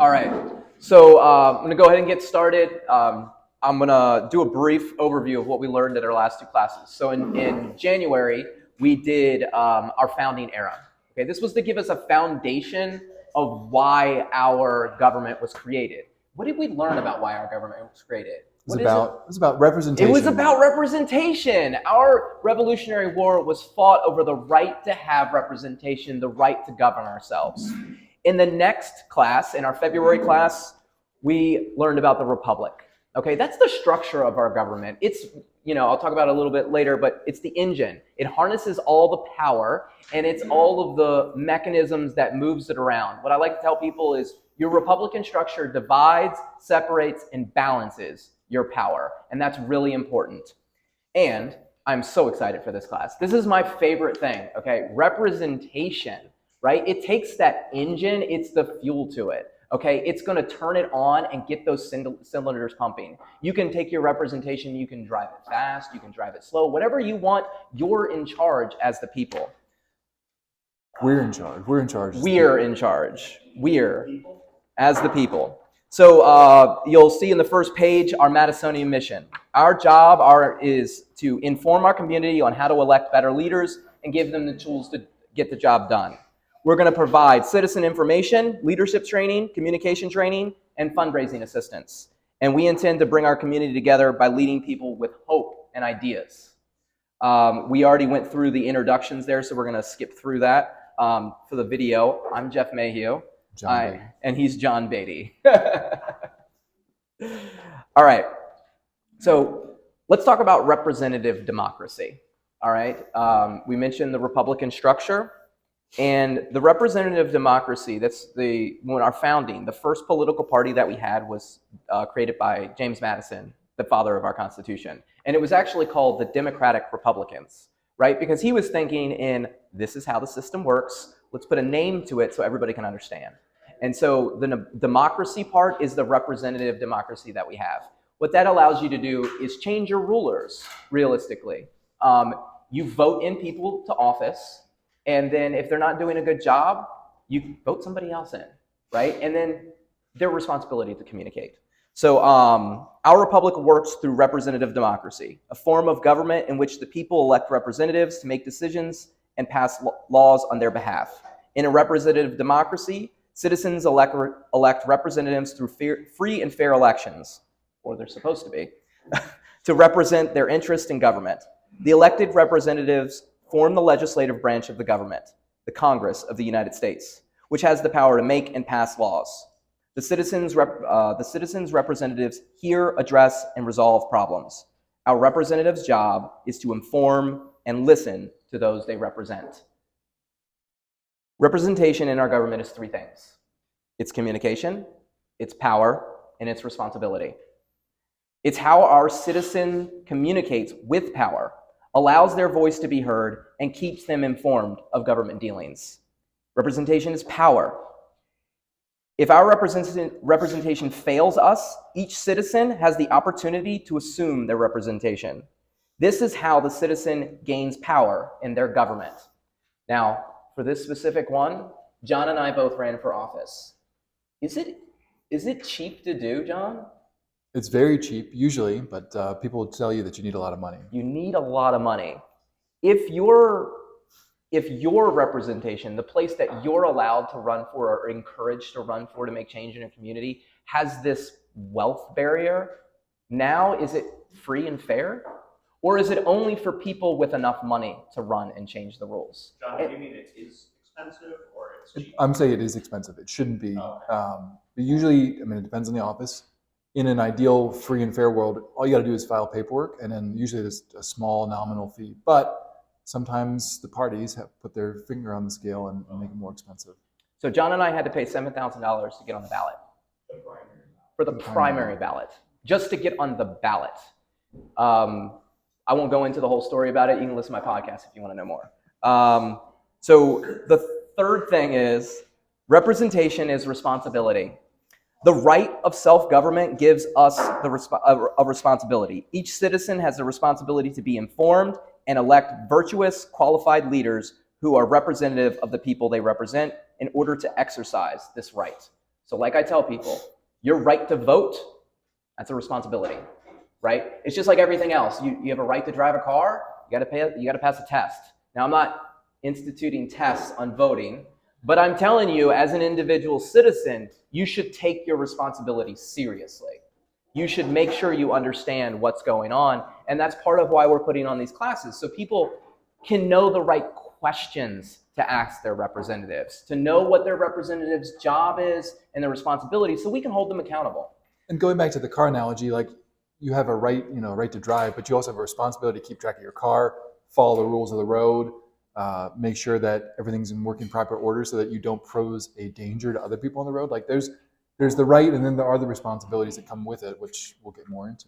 All right, so I'm going to go ahead and get started. I'm going to do a brief overview of what we learned at our last two classes. So in January, we did our founding era. Okay, this was to give us a foundation of why our government was created. What did we learn about why our government was created? It was about representation. It was about representation. Our Revolutionary War was fought over the right to have representation, the right to govern ourselves. In the next class, in our February class, we learned about the Republic. Okay, that's the structure of our government. It's, I'll talk about it a little bit later, but it's the engine. It harnesses all the power, and it's all of the mechanisms that moves it around. What I like to tell people is your Republican structure divides, separates, and balances your power, and that's really important. And I'm so excited for this class. This is my favorite thing, okay? Representation, right? It takes that engine, it's the fuel to it, okay? It's gonna turn it on and get those cylinders pumping. You can take your representation, you can drive it fast, you can drive it slow, whatever you want, you're in charge as the people. We're in charge. We're in charge. We're in charge. We're as the people. So you'll see in the first page our Madisonian mission. Our job is to inform our community on how to elect better leaders and give them the tools to get the job done. We're going to provide citizen information, leadership training, communication training, and fundraising assistance. And we intend to bring our community together by leading people with hope and ideas. We already went through the introductions there, so we're going to skip through that for the video. I'm Jeff Mayhew. And he's John Beatty. All right. So let's talk about representative democracy. All right. We mentioned the Republican structure. And the representative democracy, when our founding, the first political party that we had was created by James Madison, the father of our Constitution. And it was actually called the Democratic Republicans, right? Because he was thinking this is how the system works. Let's put a name to it so everybody can understand. And so the democracy part is the representative democracy that we have. What that allows you to do is change your rulers, realistically. You vote in people to office, and then if they're not doing a good job, you vote somebody else in, right? And then their responsibility to communicate. So our republic works through representative democracy, a form of government in which the people elect representatives to make decisions and pass laws on their behalf. In a representative democracy, citizens elect representatives through free and fair elections, or they're supposed to be, to represent their interest in government. The elected representatives form the legislative branch of the government, the Congress of the United States, which has the power to make and pass laws. The citizens' representatives hear, address, and resolve problems. Our representatives' job is to inform and listen to those they represent. Representation in our government is three things. It's communication, it's power, and it's responsibility. It's how our citizen communicates with power, allows their voice to be heard, and keeps them informed of government dealings. Representation is power. If our representation fails us, each citizen has the opportunity to assume their representation. This is how the citizen gains power in their government. Now, for this specific one, John and I both ran for office. Is it cheap to do, John? It's very cheap, usually, but people will tell you that you need a lot of money. You need a lot of money. If your representation, the place that you're allowed to run for or encouraged to run for to make change in a community, has this wealth barrier, now is it free and fair? Or is it only for people with enough money to run and change the rules? John, do you mean it is expensive or it's cheap? I'm saying it is expensive. It shouldn't be. But usually, it depends on the office. In an ideal free and fair world, all you got to do is file paperwork, and then usually there's a small nominal fee. But sometimes the parties have put their finger on the scale and make it more expensive. So John and I had to pay $7,000 to get on the ballot. For the primary ballot, just to get on the ballot. I won't go into the whole story about it. You can listen to my podcast if you want to know more. So the third thing is representation is responsibility. The right of self-government gives us a responsibility. Each citizen has the responsibility to be informed and elect virtuous, qualified leaders who are representative of the people they represent in order to exercise this right. So like I tell people, your right to vote, that's a responsibility, right? It's just like everything else. You have a right to drive a car, you gotta pass a test. Now, I'm not instituting tests on voting, but I'm telling you, as an individual citizen, you should take your responsibility seriously. You should make sure you understand what's going on, and that's part of why we're putting on these classes, so people can know the right questions to ask their representatives, to know what their representative's job is and their responsibility, so we can hold them accountable. And going back to the car analogy, like you have a right, right to drive, but you also have a responsibility to keep track of your car, follow the rules of the road, make sure that everything's in working proper order so that you don't pose a danger to other people on the road. Like there's the right, and then there are the responsibilities that come with it, which we'll get more into.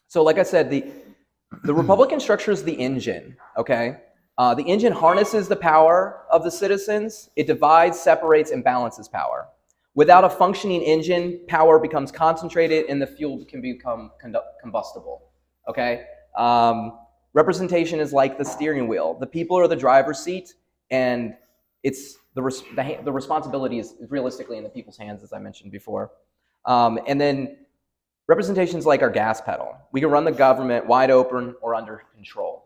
So like I said, the Republican structure is the engine, okay? The engine harnesses the power of the citizens. It divides, separates, and balances power. Without a functioning engine, power becomes concentrated and the fuel can become combustible, okay? Representation is like the steering wheel. The people are the driver's seat, and it's the responsibility is realistically in the people's hands, as I mentioned before. And then representation is like our gas pedal. We can run the government wide open or under control.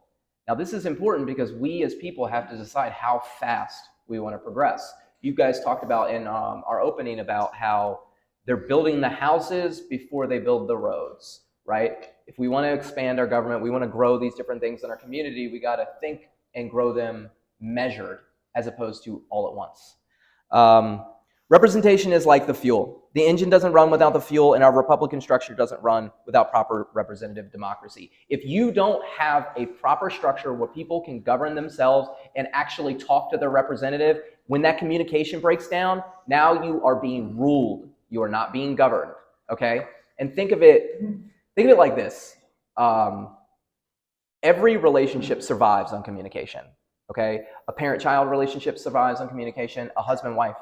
Now, this is important because we as people have to decide how fast we want to progress. You guys talked about in our opening about how they're building the houses before they build the roads, right? If we want to expand our government, we want to grow these different things in our community, we got to think and grow them measured as opposed to all at once. Representation is like the fuel. The engine doesn't run without the fuel, and our Republican structure doesn't run without proper representative democracy. If you don't have a proper structure where people can govern themselves and actually talk to their representative, when that communication breaks down, now you are being ruled. You are not being governed, okay? And think of it like this. Every relationship survives on communication, okay? A parent-child relationship survives on communication. A husband-wife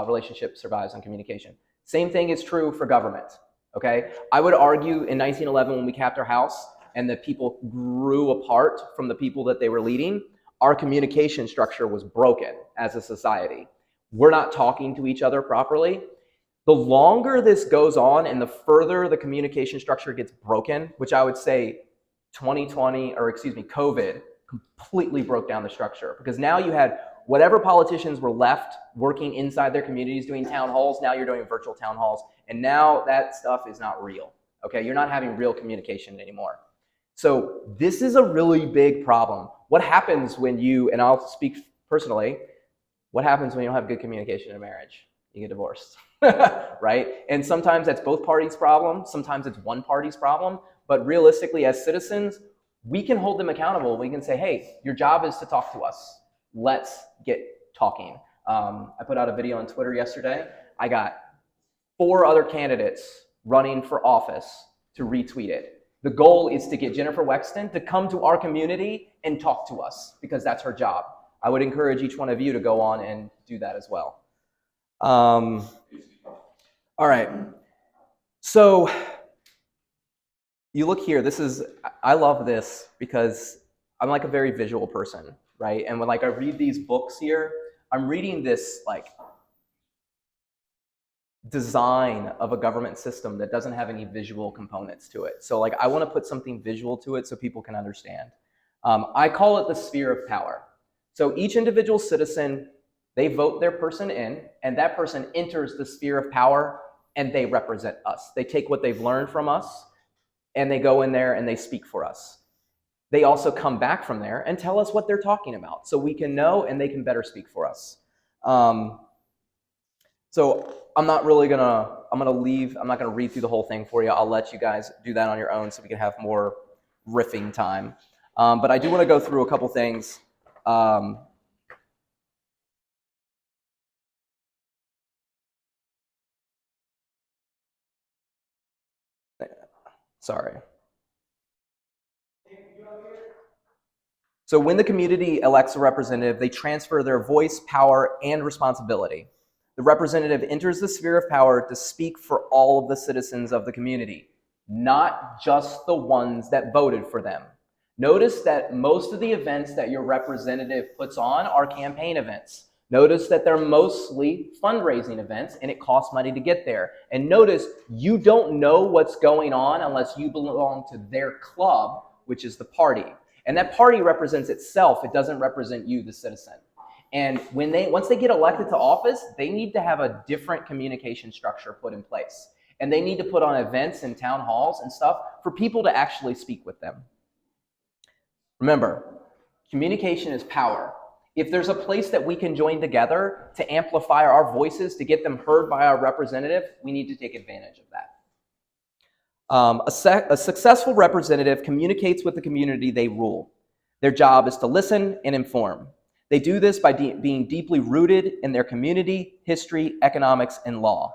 relationship survives on communication. Same thing is true for government, okay? I would argue in 1911 when we capped our house and the people grew apart from the people that they were leading, our communication structure was broken as a society. We're not talking to each other properly. The longer this goes on and the further the communication structure gets broken, which I would say COVID completely broke down the structure, because now you had whatever politicians were left working inside their communities doing town halls, now you're doing virtual town halls, and now that stuff is not real, okay? You're not having real communication anymore. So this is a really big problem. What happens when you, and I'll speak personally, what happens when you don't have good communication in a marriage? You get divorced, right? And sometimes that's both parties' problem, sometimes it's one party's problem, but realistically as citizens, we can hold them accountable. We can say, hey, your job is to talk to us. Let's get talking. I put out a video on Twitter yesterday. I got 4 other candidates running for office to retweet it. The goal is to get Jennifer Wexton to come to our community and talk to us, because that's her job. I would encourage each one of you to go on and do that as well. All right. So you look here, I love this because I'm like a very visual person, right? And when I read these books here, I'm reading this design of a government system that doesn't have any visual components to it. So I want to put something visual to it so people can understand. I call it the sphere of power. So each individual citizen, they vote their person in, and that person enters the sphere of power, and they represent us. They take what they've learned from us, and they go in there and they speak for us. They also come back from there and tell us what they're talking about so we can know and they can better speak for us. So I'm not gonna read through the whole thing for you. I'll let you guys do that on your own so we can have more riffing time. But I do want to go through a couple things. Sorry. So when the community elects a representative, they transfer their voice, power, and responsibility. The representative enters the sphere of power to speak for all of the citizens of the community, not just the ones that voted for them. Notice that most of the events that your representative puts on are campaign events. Notice that they're mostly fundraising events and it costs money to get there. And notice you don't know what's going on unless you belong to their club, which is the party. And that party represents itself. It doesn't represent you, the citizen. And once they get elected to office, they need to have a different communication structure put in place. And they need to put on events and town halls and stuff for people to actually speak with them. Remember, communication is power. If there's a place that we can join together to amplify our voices, to get them heard by our representative, we need to take advantage of that. A successful representative communicates with the community they rule. Their job is to listen and inform. They do this by being deeply rooted in their community, history, economics, and law.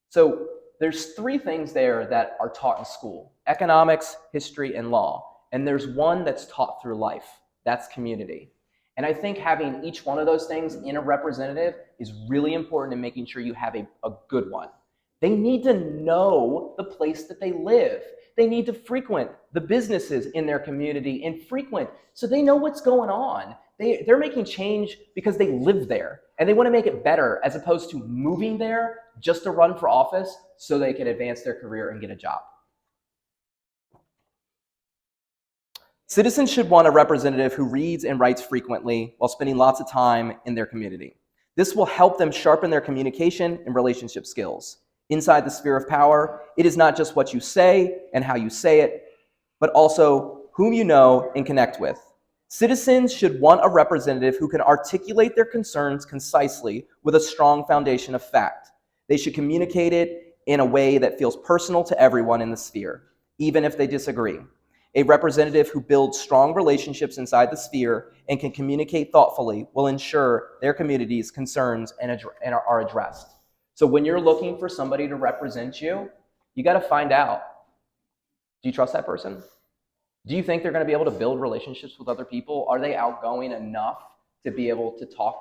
So there's three things there that are taught in school: economics, history, and law. And there's one that's taught through life. That's community. And I think having each one of those things in a representative is really important in making sure you have a good one. They need to know the place that they live. They need to frequent the businesses in their community and frequent so they know what's going on. They're making change because they live there and they want to make it better, as opposed to moving there just to run for office so they can advance their career and get a job. Citizens should want a representative who reads and writes frequently while spending lots of time in their community. This will help them sharpen their communication and relationship skills. Inside the sphere of power, it is not just what you say and how you say it, but also whom you know and connect with. Citizens should want a representative who can articulate their concerns concisely with a strong foundation of fact. They should communicate it in a way that feels personal to everyone in the sphere, even if they disagree. A representative who builds strong relationships inside the sphere and can communicate thoughtfully will ensure their community's concerns are addressed. So when you're looking for somebody to represent you, you got to find out, do you trust that person? Do you think they're going to be able to build relationships with other people? Are they outgoing enough to be able to talk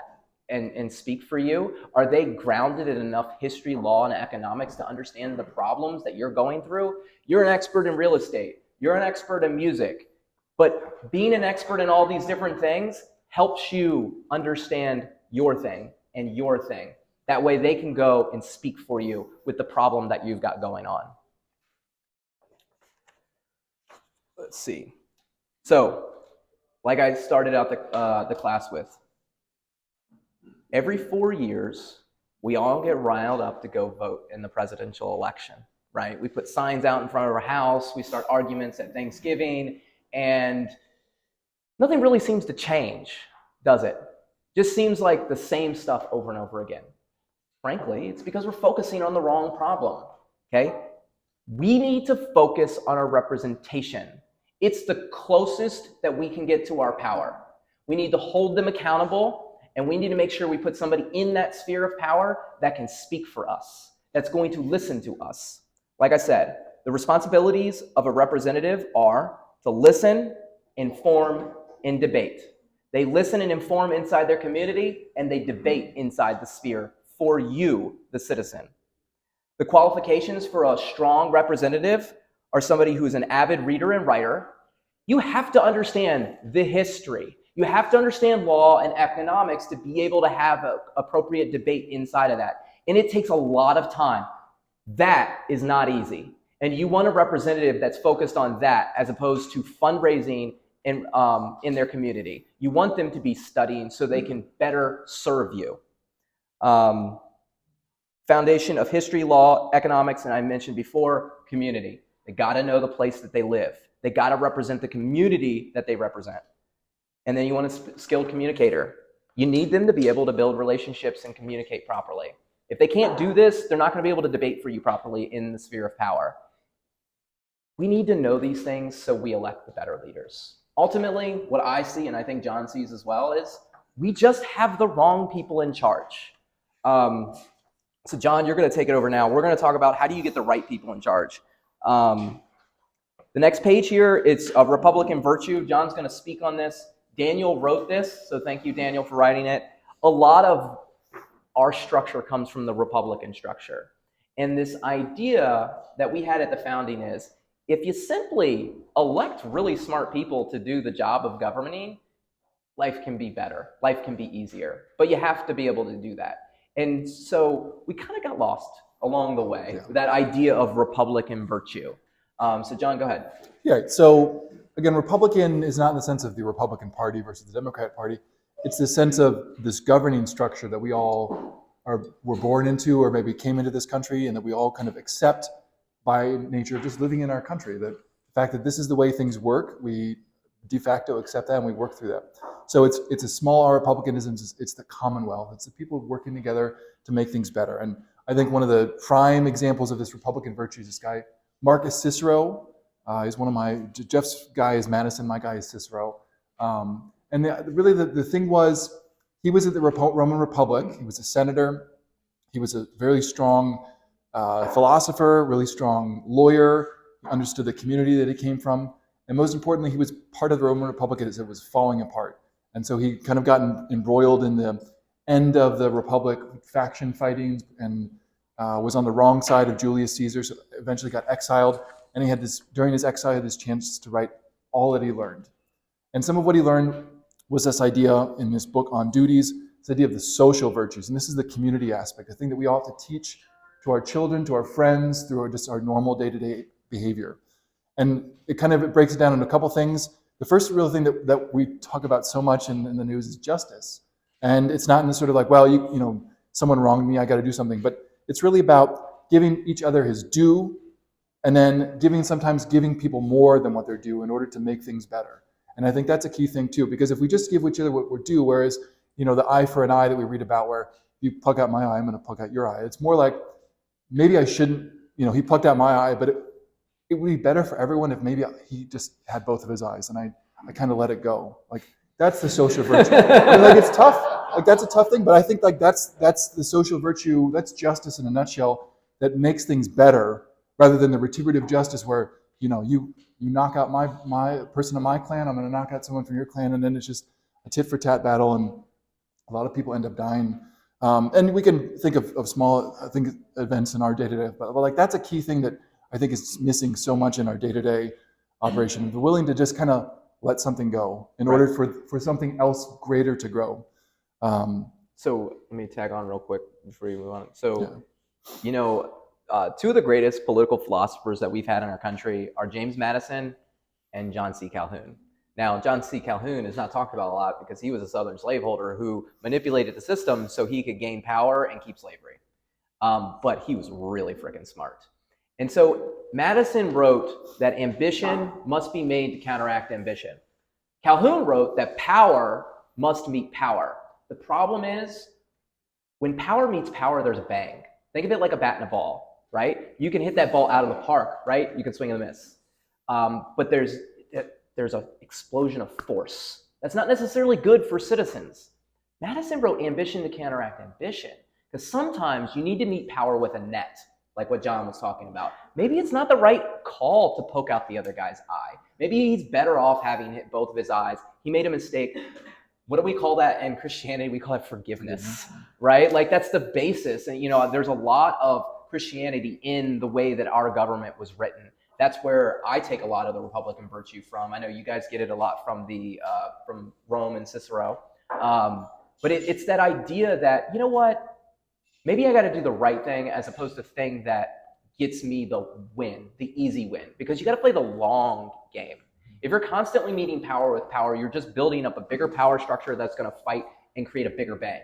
and speak for you? Are they grounded in enough history, law, and economics to understand the problems that you're going through? You're an expert in real estate. You're an expert in music. But being an expert in all these different things helps you understand your thing and your thing. That way they can go and speak for you with the problem that you've got going on. Let's see. So, like I started out the class with, every 4 years, we all get riled up to go vote in the presidential election, right? We put signs out in front of our house, we start arguments at Thanksgiving, and nothing really seems to change, does it? Just seems like the same stuff over and over again. Frankly, it's because we're focusing on the wrong problem, okay? We need to focus on our representation. It's the closest that we can get to our power. We need to hold them accountable, and we need to make sure we put somebody in that sphere of power that can speak for us, that's going to listen to us. Like I said, the responsibilities of a representative are to listen, inform, and debate. They listen and inform inside their community, and they debate inside the sphere for you, the citizen. The qualifications for a strong representative are somebody who's an avid reader and writer. You have to understand the history. You have to understand law and economics to be able to have an appropriate debate inside of that. And it takes a lot of time. That is not easy. And you want a representative that's focused on that as opposed to fundraising in their community. You want them to be studying so they can better serve you. Foundation of history, law, economics, and I mentioned before, community. They got to know the place that they live. They got to represent the community that they represent. And then you want a skilled communicator. You need them to be able to build relationships and communicate properly. If they can't do this, they're not going to be able to debate for you properly in the sphere of power. We need to know these things so we elect the better leaders. Ultimately, what I see, and I think John sees as well, is we just have the wrong people in charge. So John, you're going to take it over now. We're going to talk about how do you get the right people in charge. The next page here, it's a Republican virtue. John's going to speak on this. Daniel wrote this, so thank you, Daniel, for writing it. A lot of our structure comes from the Republican structure. And this idea that we had at the founding is, if you simply elect really smart people to do the job of governing, life can be better, life can be easier, but you have to be able to do that. And so we kind of got lost along the way, that idea of Republican virtue. So John, go ahead. Yeah, so again, Republican is not in the sense of the Republican Party versus the Democrat Party. It's the sense of this governing structure that we all were born into, or maybe came into this country, and that we all kind of accept by nature of just living in our country. That the fact that this is the way things work, we de facto accept that and we work through that. So it's a small R republicanism, it's the Commonwealth. It's the people working together to make things better. And I think one of the prime examples of this Republican virtue is this guy, Marcus Cicero. He's one of my, Jeff's guy is Madison, my guy is Cicero. And really the thing was, he was at the Roman Republic. He was a senator. He was a very strong philosopher, really strong lawyer. He understood the community that he came from. And most importantly, he was part of the Roman Republic as it was falling apart. And so he kind of got embroiled in the end of the Republic, faction fighting, and was on the wrong side of Julius Caesar, so eventually got exiled. And he had this, during his exile, he had this chance to write all that he learned. And some of what he learned was this idea in this book on duties, this idea of the social virtues. And this is the community aspect, the thing that we all have to teach to our children, to our friends, through just our normal day-to-day behavior. And it breaks it down into a couple things. The first real thing that we talk about so much in the news is justice. And it's not in the sort of like, well, you know, someone wronged me, I got to do something. But it's really about giving each other his due, and then sometimes giving people more than what they're due in order to make things better. And I think that's a key thing too, because if we just give each other what we're due, whereas, you know, the eye for an eye that we read about, where you pluck out my eye, I'm going to pluck out your eye. It's more like, maybe I shouldn't, you know, he plucked out my eye, but it would be better for everyone if maybe he just had both of his eyes, and I kind of let it go. Like, that's the social virtue. I mean, like, it's tough. Like, that's a tough thing, but I think like that's the social virtue, that's justice in a nutshell, that makes things better, rather than the retributive justice where, you know, you knock out my person of my clan, I'm going to knock out someone from your clan, and then it's just a tit for tat battle, and a lot of people end up dying. And we can think of small, I think, events in our day-to-day, but like, that's a key thing that I think is missing so much in our day-to-day operation. We're willing to just kind of let something go in order for something else greater to grow. So let me tag on real quick before you move on. So, you know, two of the greatest political philosophers that we've had in our country are James Madison and John C. Calhoun. Now, John C. Calhoun is not talked about a lot because he was a Southern slaveholder who manipulated the system so he could gain power and keep slavery. But he was really freaking smart. And so Madison wrote that ambition must be made to counteract ambition. Calhoun wrote that power must meet power. The problem is, when power meets power, there's a bang. Think of it like a bat and a ball, right? You can hit that ball out of the park, right? You can swing and miss. But there's an explosion of force. That's not necessarily good for citizens. Madison wrote ambition to counteract ambition, because sometimes you need to meet power with a net, like what John was talking about. Maybe it's not the right call to poke out the other guy's eye. Maybe he's better off having hit both of his eyes. He made a mistake. What do we call that in Christianity? We call it forgiveness, right? Like, that's the basis. And, you know, there's a lot of Christianity in the way that our government was written. That's where I take a lot of the Republican virtue from. I know you guys get it a lot from from Rome and Cicero. But it's that idea that, you know what, maybe I got to do the right thing as opposed to the thing that gets me the win, the easy win, because you got to play the long game. If you're constantly meeting power with power, you're just building up a bigger power structure that's going to fight and create a bigger bang,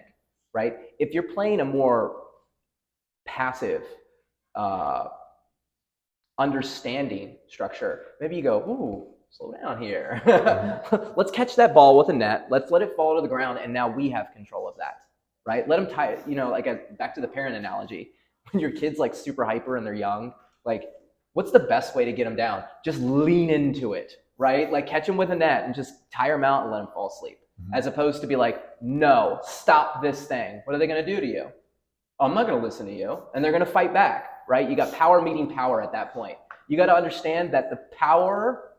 right? If you're playing a more passive, understanding structure, maybe you go, ooh, slow down here. Let's catch that ball with a net. Let's let it fall to the ground, and now we have control of that, right? Let them tie it, you know, like back to the parent analogy. When your kid's like super hyper and they're young, like, what's the best way to get them down? Just lean into it, right? Like, catch them with a net and just tire them out and let them fall asleep. As opposed to be like, no, stop this thing. What are they going to do to you? Oh, I'm not going to listen to you. And they're going to fight back, right? You got power meeting power at that point. You got to understand that the power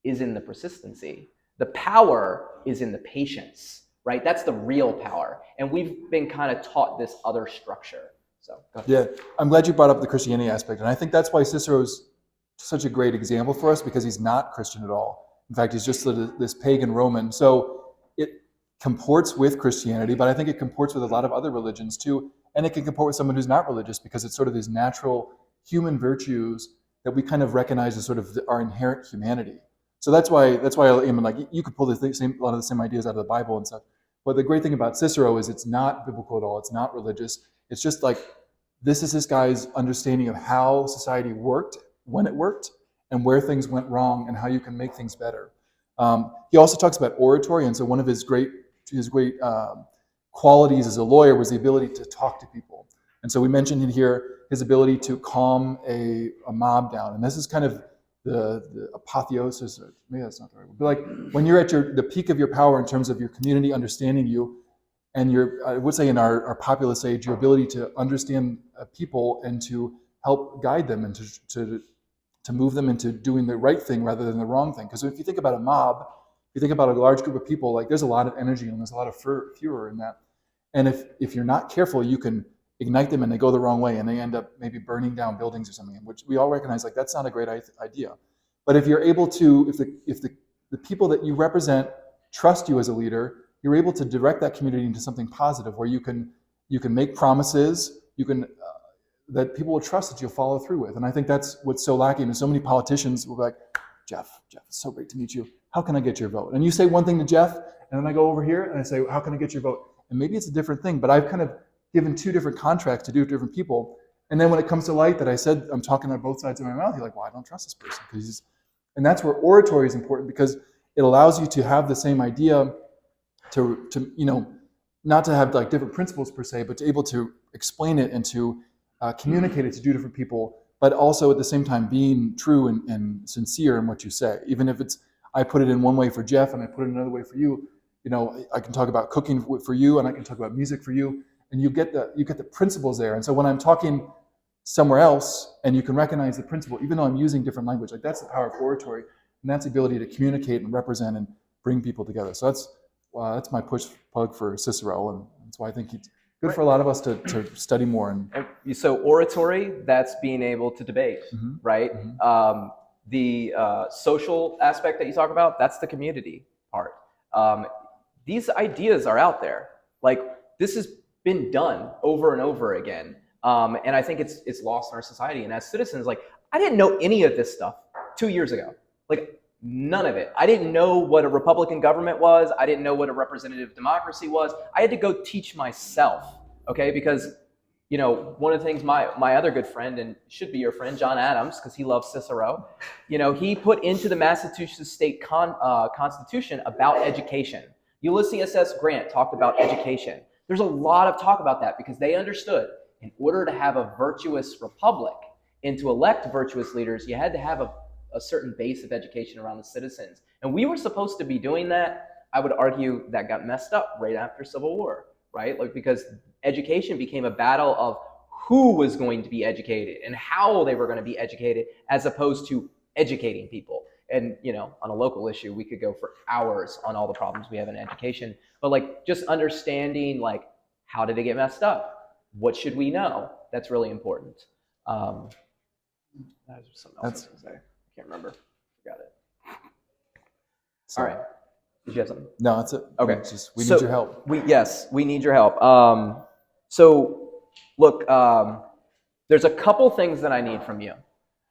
is in the persistency. The power is in the patience, right? That's the real power. And we've been kind of taught this other structure. So, go ahead. Yeah, I'm glad you brought up the Christianity aspect. And I think that's why Cicero's such a great example for us, because he's not Christian at all. In fact, he's just this pagan Roman. So comports with Christianity, but I think it comports with a lot of other religions too. And it can comport with someone who's not religious because it's sort of these natural human virtues that we kind of recognize as sort of our inherent humanity. So that's why I mean, like, you could pull a lot of the same ideas out of the Bible and stuff. But the great thing about Cicero is it's not biblical at all. It's not religious. It's just like, this is this guy's understanding of how society worked, when it worked, and where things went wrong, and how you can make things better. He also talks about oratory, and so one of his great qualities as a lawyer was the ability to talk to people. And so we mentioned in here his ability to calm a mob down, and this is kind of the apotheosis, or maybe that's not the right word, but like when you're at the peak of your power in terms of your community understanding you, and I would say in our populist age, your ability to understand people and to help guide them and to move them into doing the right thing rather than the wrong thing. Because if you think about a mob, if you think about a large group of people, like, there's a lot of energy and there's a lot of furor in that. And if you're not careful, you can ignite them and they go the wrong way and they end up maybe burning down buildings or something, which we all recognize, like, that's not a great idea. But if you're able to, if the people that you represent trust you as a leader, you're able to direct that community into something positive, where you can make promises, that people will trust that you'll follow through with. And I think that's what's so lacking. And so many politicians will be like, Jeff, it's so great to meet you. How can I get your vote? And you say one thing to Jeff, and then I go over here and I say, how can I get your vote? And maybe it's a different thing, but I've kind of given two different contracts to different people. And then when it comes to light that I said I'm talking on both sides of my mouth, you're like, well, I don't trust this person. And that's where oratory is important, because it allows you to have the same idea, to not to have like different principles per se, but to able to explain it and to communicate it to two different people, but also at the same time being true and sincere in what you say. Even if I put it in one way for Jeff and I put it another way for you, I can talk about cooking for you and I can talk about music for you, and you get the principles there. And so when I'm talking somewhere else and you can recognize the principle, even though I'm using different language, like, that's the power of oratory, and that's the ability to communicate and represent and bring people together. So that's my plug for Cicero, and that's why I think he's good for a lot of us to study more. And so oratory, that's being able to debate, right? Mm-hmm. The social aspect that you talk about, that's the community part. These ideas are out there. Like, this has been done over and over again. And I think it's lost in our society. And as citizens, like, I didn't know any of this stuff 2 years ago. Like, none of it. I didn't know what a Republican government was. I didn't know what a representative democracy was. I had to go teach myself, okay? Because, one of the things my other good friend, and should be your friend, John Adams, because he loves Cicero, he put into the Massachusetts state constitution about education. Ulysses S. Grant talked about education. There's a lot of talk about that because they understood, in order to have a virtuous republic and to elect virtuous leaders, you had to have a certain base of education around the citizens. And we were supposed to be doing that. I would argue that got messed up right after Civil War, right? Like, because education became a battle of who was going to be educated and how they were going to be educated, as opposed to educating people. And, on a local issue, we could go for hours on all the problems we have in education. But, like, just understanding, like, how did it get messed up? What should we know? That's really important. That was something else I was going to say. I can't remember. Forgot it. So, all right. Did you have something? No, that's it. Okay. We need your help. Yes, we need your help. So, look, there's a couple things that I need from you.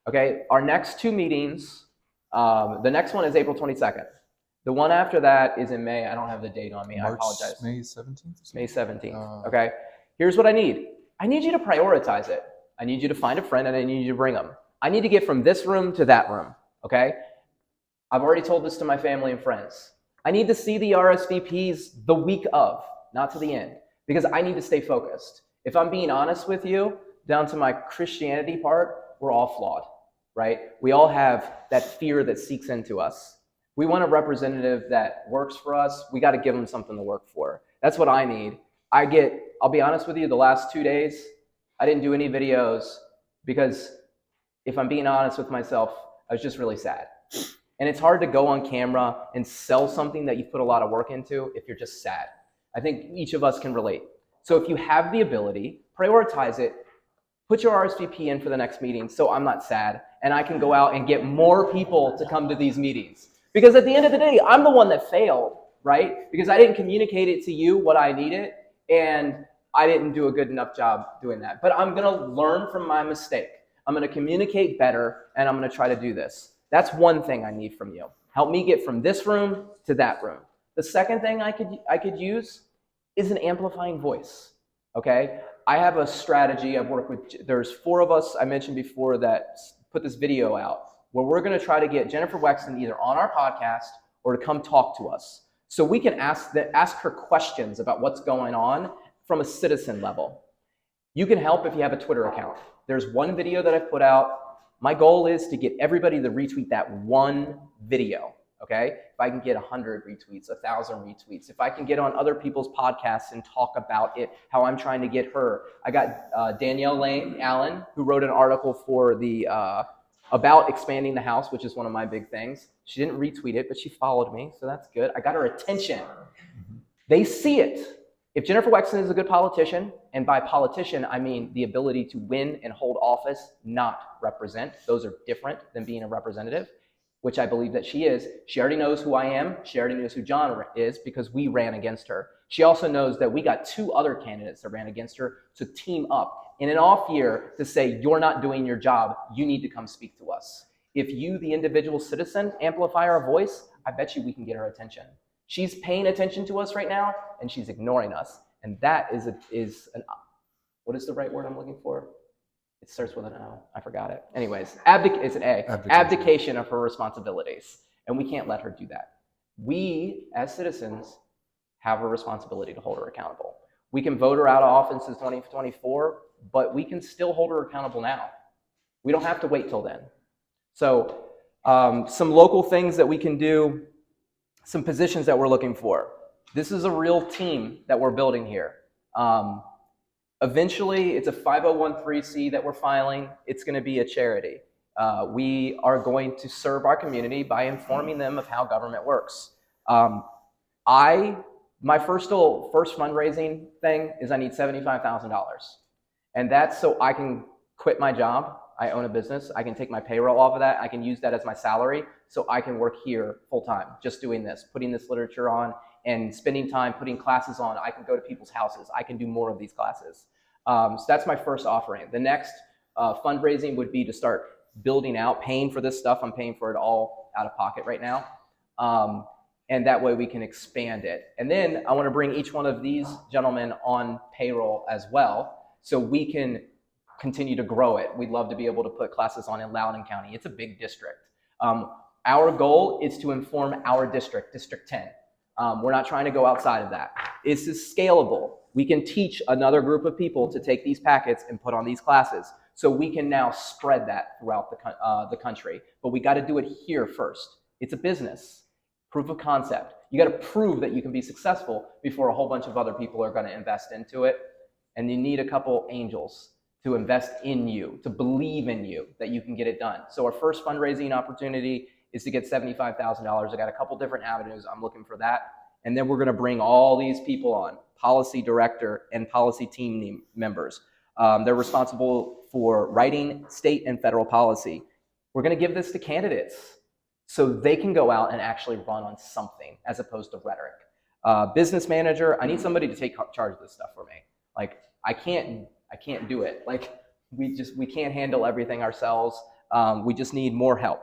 Okay. Our next two meetings, the next one is April 22nd. The one after that is in May. I don't have the date on me. I apologize. May 17th? May 17th. Okay. Here's what I need. I need you to prioritize it. I need you to find a friend and I need you to bring them. I need to get from this room to that room. Okay. I've already told this to my family and friends. I need to see the RSVPs the week of, not to the end, because I need to stay focused. If I'm being honest with you, down to my Christianity part, we're all flawed, right? We all have that fear that seeks into us. We want a representative that works for us. We got to give them something to work for. That's what I need. I'll be honest with you, the last 2 days, I didn't do any videos because, if I'm being honest with myself, I was just really sad. And it's hard to go on camera and sell something that you've put a lot of work into if you're just sad. I think each of us can relate. So if you have the ability, prioritize it. Put your RSVP in for the next meeting so I'm not sad and I can go out and get more people to come to these meetings. Because at the end of the day, I'm the one that failed, right? Because I didn't communicate it to you what I needed, and I didn't do a good enough job doing that. But I'm going to learn from my mistake. I'm going to communicate better, and I'm going to try to do this. That's one thing I need from you. Help me get from this room to that room. The second thing I could use is an amplifying voice, okay? I have a strategy. I've worked with, there's 4 of us I mentioned before that put this video out where we're going to try to get Jennifer Wexton either on our podcast or to come talk to us so we can ask her questions about what's going on from a citizen level. You can help if you have a Twitter account. There's one video that I've put out. My goal is to get everybody to retweet that one video, okay? If I can get 100 retweets, 1,000 retweets, if I can get on other people's podcasts and talk about it, how I'm trying to get her. I got Danielle Allen, who wrote an article for the about expanding the house, which is one of my big things. She didn't retweet it, but she followed me, so that's good. I got her attention. They see it. If Jennifer Wexton is a good politician, and by politician, I mean the ability to win and hold office, not represent. Those are different than being a representative, which I believe that she is. She already knows who I am. She already knows who John is because we ran against her. She also knows that we got 2 other candidates that ran against her to team up in an off year to say, you're not doing your job. You need to come speak to us. If you, the individual citizen, amplify our voice, I bet you we can get her attention. She's paying attention to us right now, and she's ignoring us. And that is what is the right word I'm looking for? It starts with an O. I forgot it. Anyways, it's an A. Abdication of her responsibilities. And we can't let her do that. We, as citizens, have a responsibility to hold her accountable. We can vote her out of office in 2024, but we can still hold her accountable now. We don't have to wait till then. So some local things that we can do, some positions that we're looking for. This is a real team that we're building here. Eventually, it's a 501(c) that we're filing. It's going to be a charity. We are going to serve our community by informing them of how government works. My first fundraising thing is I need $75,000. And that's so I can quit my job. I own a business. I can take my payroll off of that. I can use that as my salary so I can work here full time, just doing this, putting this literature on and spending time putting classes on. I can go to people's houses. I can do more of these classes. So that's my first offering. The next fundraising would be to start building out, paying for this stuff. I'm paying for it all out of pocket right now. And that way we can expand it. And then I want to bring each one of these gentlemen on payroll as well so we can continue to grow it. We'd love to be able to put classes on in Loudoun County. It's a big district. Our goal is to inform our district, District 10. We're not trying to go outside of that. This is scalable. We can teach another group of people to take these packets and put on these classes. So we can now spread that throughout the country. But we got to do it here first. It's a business. Proof of concept. You got to prove that you can be successful before a whole bunch of other people are going to invest into it. And you need a couple angels to invest in you, to believe in you, that you can get it done. So our first fundraising opportunity is to get $75,000. I got a couple different avenues. I'm looking for that. And then we're going to bring all these people on, policy director and policy team members. They're responsible for writing state and federal policy. We're going to give this to candidates so they can go out and actually run on something as opposed to rhetoric. Business manager, I need somebody to take charge of this stuff for me. Like, I can't do it. Like, we can't handle everything ourselves. We just need more help.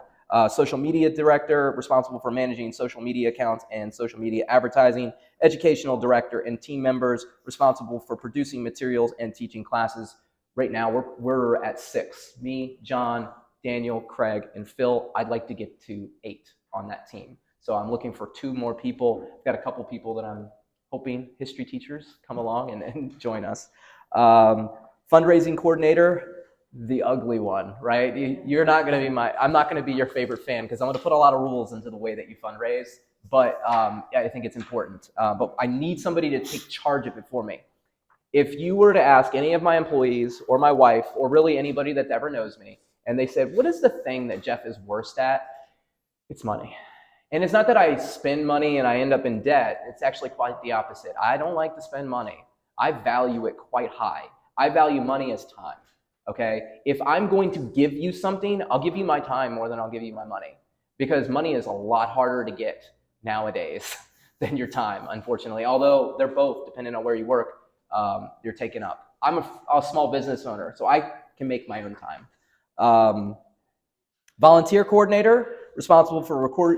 Social media director, responsible for managing social media accounts and social media advertising. Educational director and team members responsible for producing materials and teaching classes. Right now, we're at 6. Me, John, Daniel, Craig, and Phil. I'd like to get to 8 on that team. So I'm looking for 2 more people. I've got a couple people that I'm hoping history teachers come along and join us. Fundraising coordinator, the ugly one, right? You're not going to be I'm not going to be your favorite fan because I'm going to put a lot of rules into the way that you fundraise, but I think it's important. But I need somebody to take charge of it for me. If you were to ask any of my employees or my wife or really anybody that ever knows me, and they said, what is the thing that Jeff is worst at? It's money. And it's not that I spend money and I end up in debt. It's actually quite the opposite. I don't like to spend money. I value it quite high. I value money as time, okay? If I'm going to give you something, I'll give you my time more than I'll give you my money because money is a lot harder to get nowadays than your time, unfortunately. Although they're both, depending on where you work, you're taken up. I'm a small business owner, so I can make my own time. Volunteer coordinator, responsible for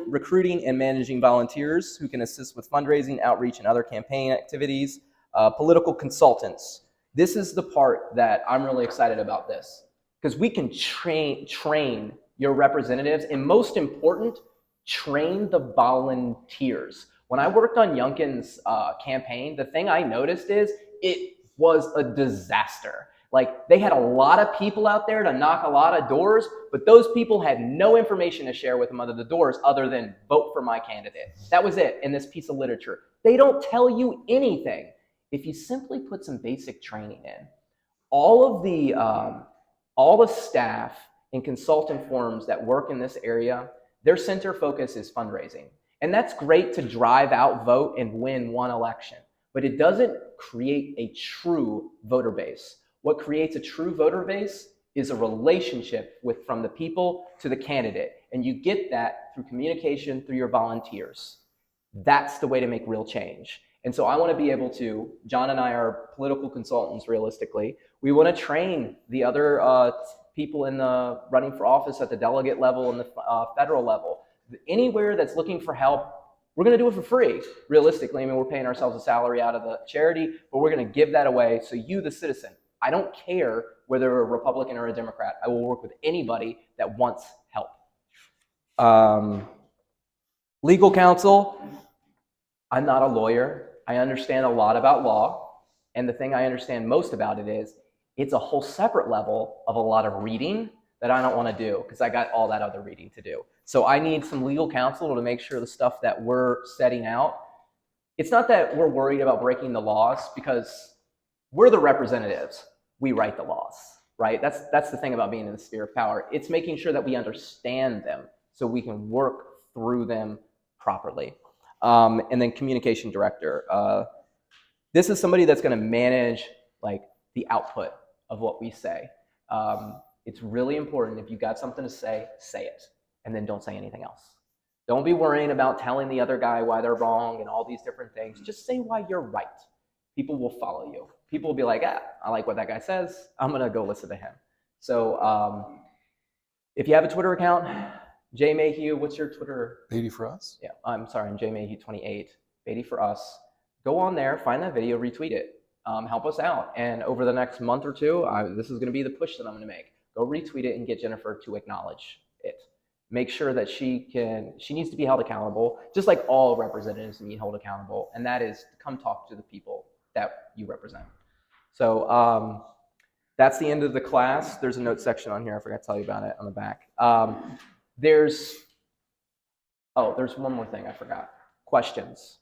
recruiting and managing volunteers who can assist with fundraising, outreach, and other campaign activities. Political consultants. This is the part that I'm really excited about this, because we can train your representatives, and most important, train the volunteers. When I worked on Youngkin's campaign, the thing I noticed is it was a disaster. Like, they had a lot of people out there to knock a lot of doors, but those people had no information to share with them under the doors other than vote for my candidate. That was it in this piece of literature. They don't tell you anything. If you simply put some basic training in, all the staff and consultant firms that work in this area, their center focus is fundraising. And that's great to drive out vote and win one election, but it doesn't create a true voter base. What creates a true voter base is a relationship from the people to the candidate. And you get that through communication, through your volunteers. That's the way to make real change. And so I want to be able to, John and I are political consultants realistically. We want to train the other people in the running for office at the delegate level and the federal level. Anywhere that's looking for help, we're going to do it for free, realistically. I mean, we're paying ourselves a salary out of the charity, but we're going to give that away. So you, the citizen, I don't care whether you're a Republican or a Democrat. I will work with anybody that wants help. Legal counsel. I'm not a lawyer. I understand a lot about law. And the thing I understand most about it is it's a whole separate level of a lot of reading that I don't want to do because I got all that other reading to do. So I need some legal counsel to make sure the stuff that we're setting out, it's not that we're worried about breaking the laws, because we're the representatives. We write the laws, right? That's the thing about being in the sphere of power. It's making sure that we understand them so we can work through them properly. And then communication director. This is somebody that's going to manage like the output of what we say. It's really important. If you got something to say it, and then don't say anything else. Don't be worrying about telling the other guy why they're wrong and all these different things. Just say why you're right. People will follow you. People will be like, I like what that guy says. I'm going to go listen to him. So if you have a Twitter account, Jay Mayhew, what's your Twitter? Beatty for us? Yeah, I'm sorry, I'm Jay Mayhew 28, Beatty for us. Go on there, find that video, retweet it. Help us out. And over the next month or two, this is going to be the push that I'm going to make. Go retweet it and get Jennifer to acknowledge it. Make sure that she needs to be held accountable, just like all representatives need held accountable, and that is to come talk to the people that you represent. So that's the end of the class. There's a note section on here. I forgot to tell you about it on the back. There's one more thing I forgot. Questions.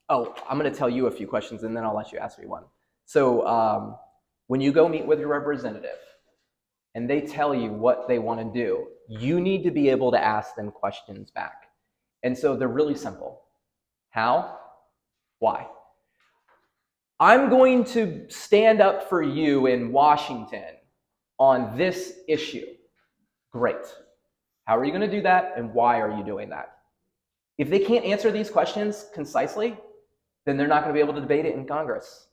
Oh, I'm going to tell you a few questions, and then I'll let you ask me one. So when you go meet with your representative, and they tell you what they want to do, you need to be able to ask them questions back. And so they're really simple. How? Why? I'm going to stand up for you in Washington on this issue. Great. How are you going to do that, and why are you doing that? If they can't answer these questions concisely, then they're not going to be able to debate it in Congress.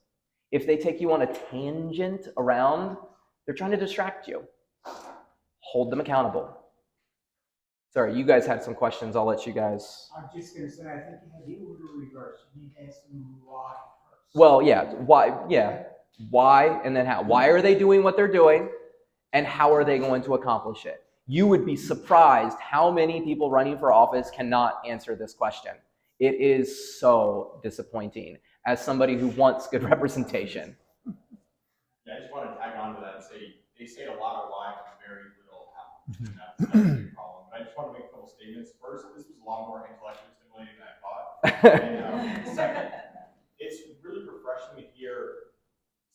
If they take you on a tangent around, they're trying to distract you. Hold them accountable. Sorry, you guys had some questions. I'll let you guys. I'm just going to say, I think you had the order reversed. You need to ask them why first. Well, yeah, why? Yeah, why, and then how? Why are they doing what they're doing, and how are they going to accomplish it? You would be surprised how many people running for office cannot answer this question. It is so disappointing as somebody who wants good representation. Yeah, I just want to tag on to that and say they say a lot of why and very little how. That's a big problem. But I just want to make a couple statements. First, this was a lot more intellectually stimulating than I thought. And second, it's really refreshing to hear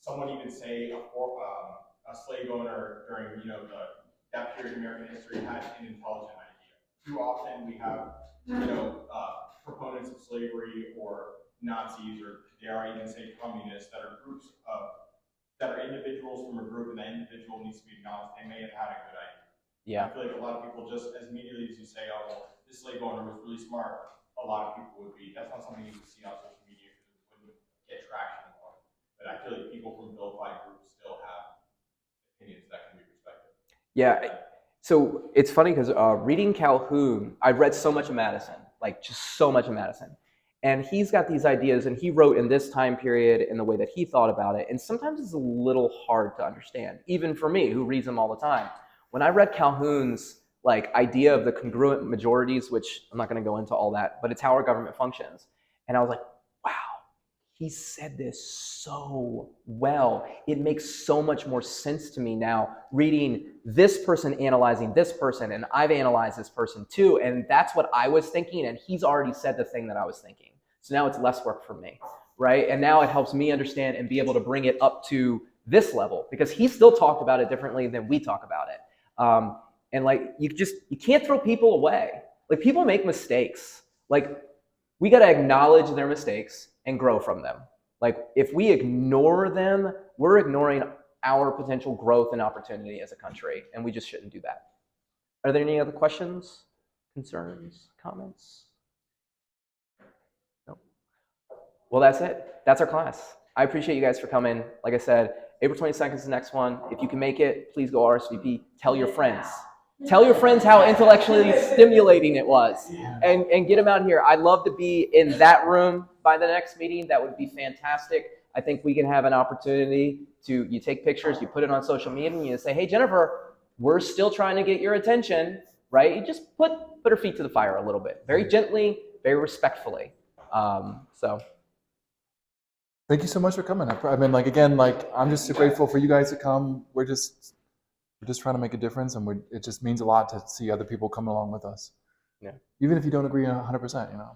someone even say a slave owner during that period in American history had an intelligent idea. Too often we have proponents of slavery or Nazis, or dare I even say communists, that are individuals from a group, and that individual needs to be acknowledged. They may have had a good idea. Yeah. I feel like a lot of people just as immediately as you say, oh, well, this slave owner was really smart, a lot of people would be. That's not something you would see on social media because it wouldn't get traction along. But I feel like people from vilified groups still have opinions that can be respected. Yeah. So it's funny because reading Calhoun, I read so much of Madison, like just so much of Madison. And he's got these ideas, and he wrote in this time period in the way that he thought about it. And sometimes it's a little hard to understand, even for me, who reads them all the time. When I read Calhoun's like idea of the congruent majorities, which I'm not going to go into all that, but it's how our government functions. And I was like, wow, he said this so well. It makes so much more sense to me now, reading this person analyzing this person, and I've analyzed this person too, and that's what I was thinking, and he's already said the thing that I was thinking. So now it's less work for me, right? And now it helps me understand and be able to bring it up to this level, because he still talked about it differently than we talk about it. And like, you can't throw people away. Like, people make mistakes. Like, we got to acknowledge their mistakes and grow from them. Like, if we ignore them, we're ignoring our potential growth and opportunity as a country, and we just shouldn't do that. Are there any other questions, concerns, comments? No. Well, that's it. That's our class. I appreciate you guys for coming. Like I said, April 22nd is the next one. If you can make it, please go RSVP. Tell your friends. Tell your friends how intellectually stimulating it was, and get them out here. I'd love to be in that room by the next meeting. That would be fantastic. I think we can have an opportunity to, you take pictures, you put it on social media, and you say, hey, Jennifer, we're still trying to get your attention, right? You just put her feet to the fire a little bit, very gently, very respectfully. So. Thank you so much for coming. I mean, like, again, like, I'm just so grateful for you guys to come. We're just trying to make a difference, and it just means a lot to see other people come along with us. Yeah. Even if you don't agree 100%,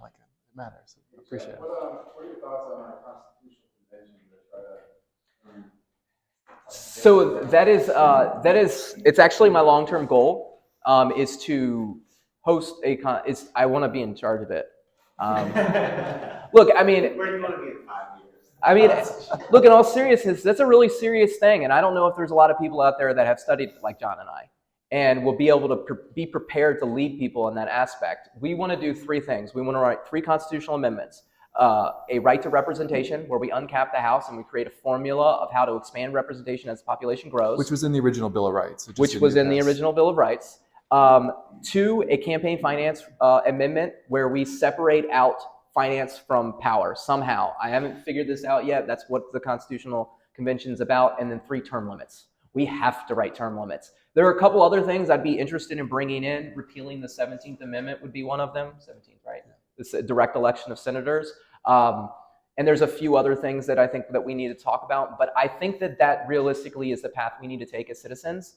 like, it matters. I appreciate it. What are your thoughts on our constitutional convention to try to? So that is it's actually my long-term goal, is to host I want to be in charge of it. Look, I mean, Where do you want to be in 5 years? I mean, look, in all seriousness, that's a really serious thing, and I don't know if there's a lot of people out there that have studied like John and I, and will be able to be prepared to lead people in that aspect. We want to do 3 things. We want to write 3 constitutional amendments. A right to representation, where we uncap the House and we create a formula of how to expand representation as the population grows. Which was in the original Bill of Rights. Which was in the original Bill of Rights. 2, a campaign finance amendment, where we separate out finance from power somehow. I haven't figured this out yet. That's what the Constitutional Convention's about. And then 3, term limits. We have to write term limits. There are a couple other things I'd be interested in bringing in. Repealing the 17th Amendment would be one of them. 17th, right? It's a direct election of senators. And there's a few other things that I think that we need to talk about. But I think that realistically is the path we need to take as citizens.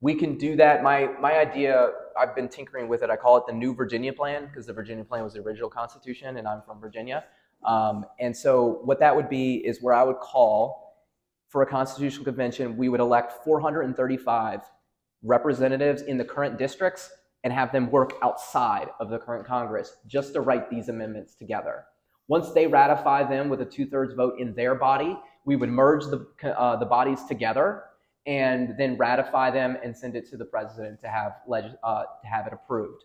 We can do that. My idea, I've been tinkering with it. I call it the New Virginia Plan, because the Virginia Plan was the original Constitution, and I'm from Virginia. And so what that would be is where I would call for a constitutional convention. We would elect 435 representatives in the current districts and have them work outside of the current Congress just to write these amendments together. Once they ratify them with a 2/3 vote in their body, we would merge the bodies together and then ratify them and send it to the president to have it approved.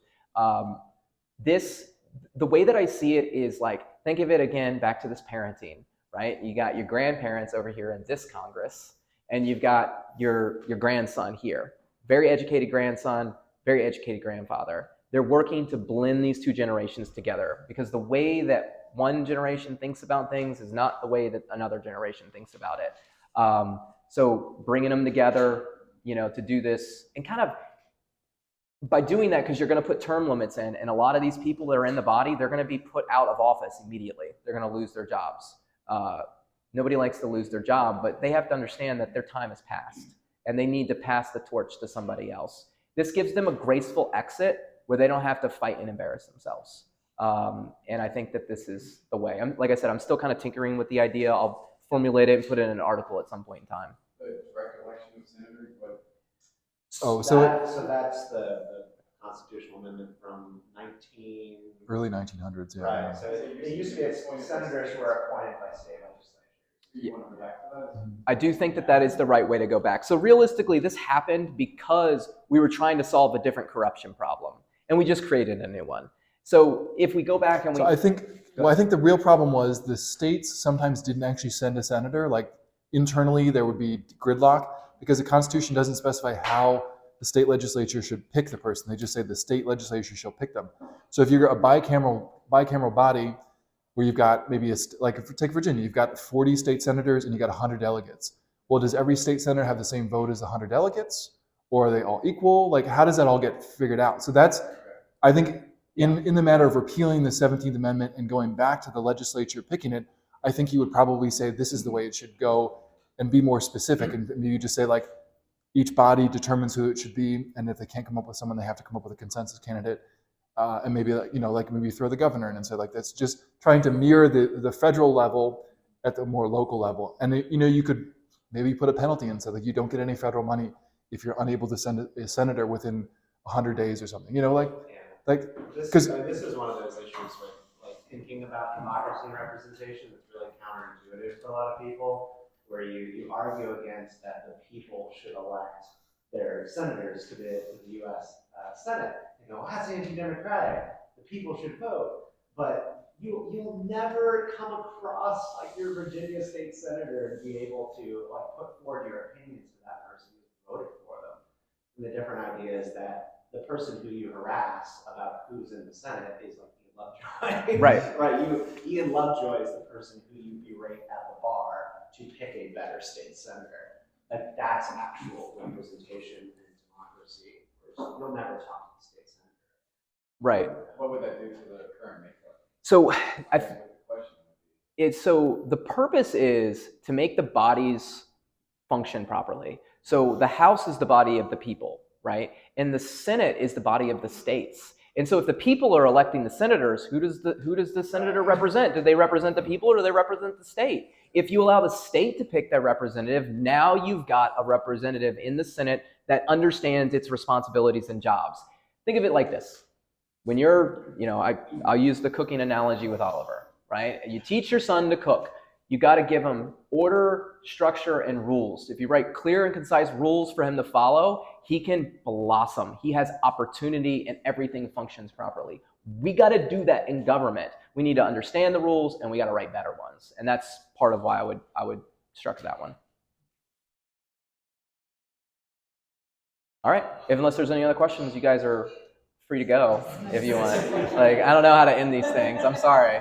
The way that I see it is, like, think of it again back to this parenting, right? You got your grandparents over here in this Congress, and you've got your grandson here. Very educated grandson, very educated grandfather. They're working to blend these 2 generations together, because the way that one generation thinks about things is not the way that another generation thinks about it. So bringing them together, to do this, and kind of by doing that, because you're going to put term limits in, and a lot of these people that are in the body, they're going to be put out of office immediately. They're going to lose their jobs. Nobody likes to lose their job, but they have to understand that their time has passed, and they need to pass the torch to somebody else. This gives them a graceful exit where they don't have to fight and embarrass themselves. And I think that this is the way. Like I said, I'm still kind of tinkering with the idea. I'll formulate it and put it in an article at some point in time. The recollection of senators, but So that's the constitutional amendment from early 1900s, yeah. Right. So it used to be senators were appointed by state legislatures. You want to go back to that? I do think that is the right way to go back. So realistically, this happened because we were trying to solve a different corruption problem, and we just created a new one. So if we go back and we, So I think the real problem was the states sometimes didn't actually send a senator. Like internally, there would be gridlock because the Constitution doesn't specify how the state legislature should pick the person. They just say the state legislature shall pick them. So if you're a bicameral body where you've got maybe take Virginia, you've got 40 state senators and you got 100 delegates. Well, does every state senator have the same vote as the 100 delegates, or are they all equal? Like, how does that all get figured out? So that's, I think, in the matter of repealing the 17th Amendment and going back to the legislature picking it, I think you would probably say this is the way it should go and be more specific. And maybe just say like each body determines who it should be, and if they can't come up with someone, they have to come up with a consensus candidate. And maybe maybe throw the governor in and say like that's just trying to mirror the federal level at the more local level. And you could maybe put a penalty in so that you don't get any federal money if you're unable to send a senator within 100 days or something. This is one of those issues with like thinking about democracy and representation that's really counterintuitive to a lot of people, where you argue against that the people should elect their senators to the U.S. Senate. You go, that's anti-democratic. The people should vote, but you'll never come across like your Virginia state senator and be able to like put forward your opinions to that person who voted for them. And the different idea is that the person who you harass about who's in the Senate is like Ian Lovejoy. Right. Right. Ian Lovejoy is the person who you berate at the bar to pick a better state senator. Like that's actual representation in democracy. You'll never talk to the state senator. right. What would that do to the current makeup? So so the purpose is to make the bodies function properly. So the House is the body of the people, right? And the Senate is the body of the states. And so if the people are electing the senators, who does the senator represent? Do they represent the people or do they represent the state? If you allow the state to pick their representative, now you've got a representative in the Senate that understands its responsibilities and jobs. Think of it like this. When you're, I'll use the cooking analogy with Oliver, right? You teach your son to cook. You got to give him order, structure, and rules. If you write clear and concise rules for him to follow, he can blossom. He has opportunity and everything functions properly. We got to do that in government. We need to understand the rules and we got to write better ones. And that's part of why I would structure that one. All right. Unless there's any other questions, you guys are free to go if you want. Like, I don't know how to end these things. I'm sorry.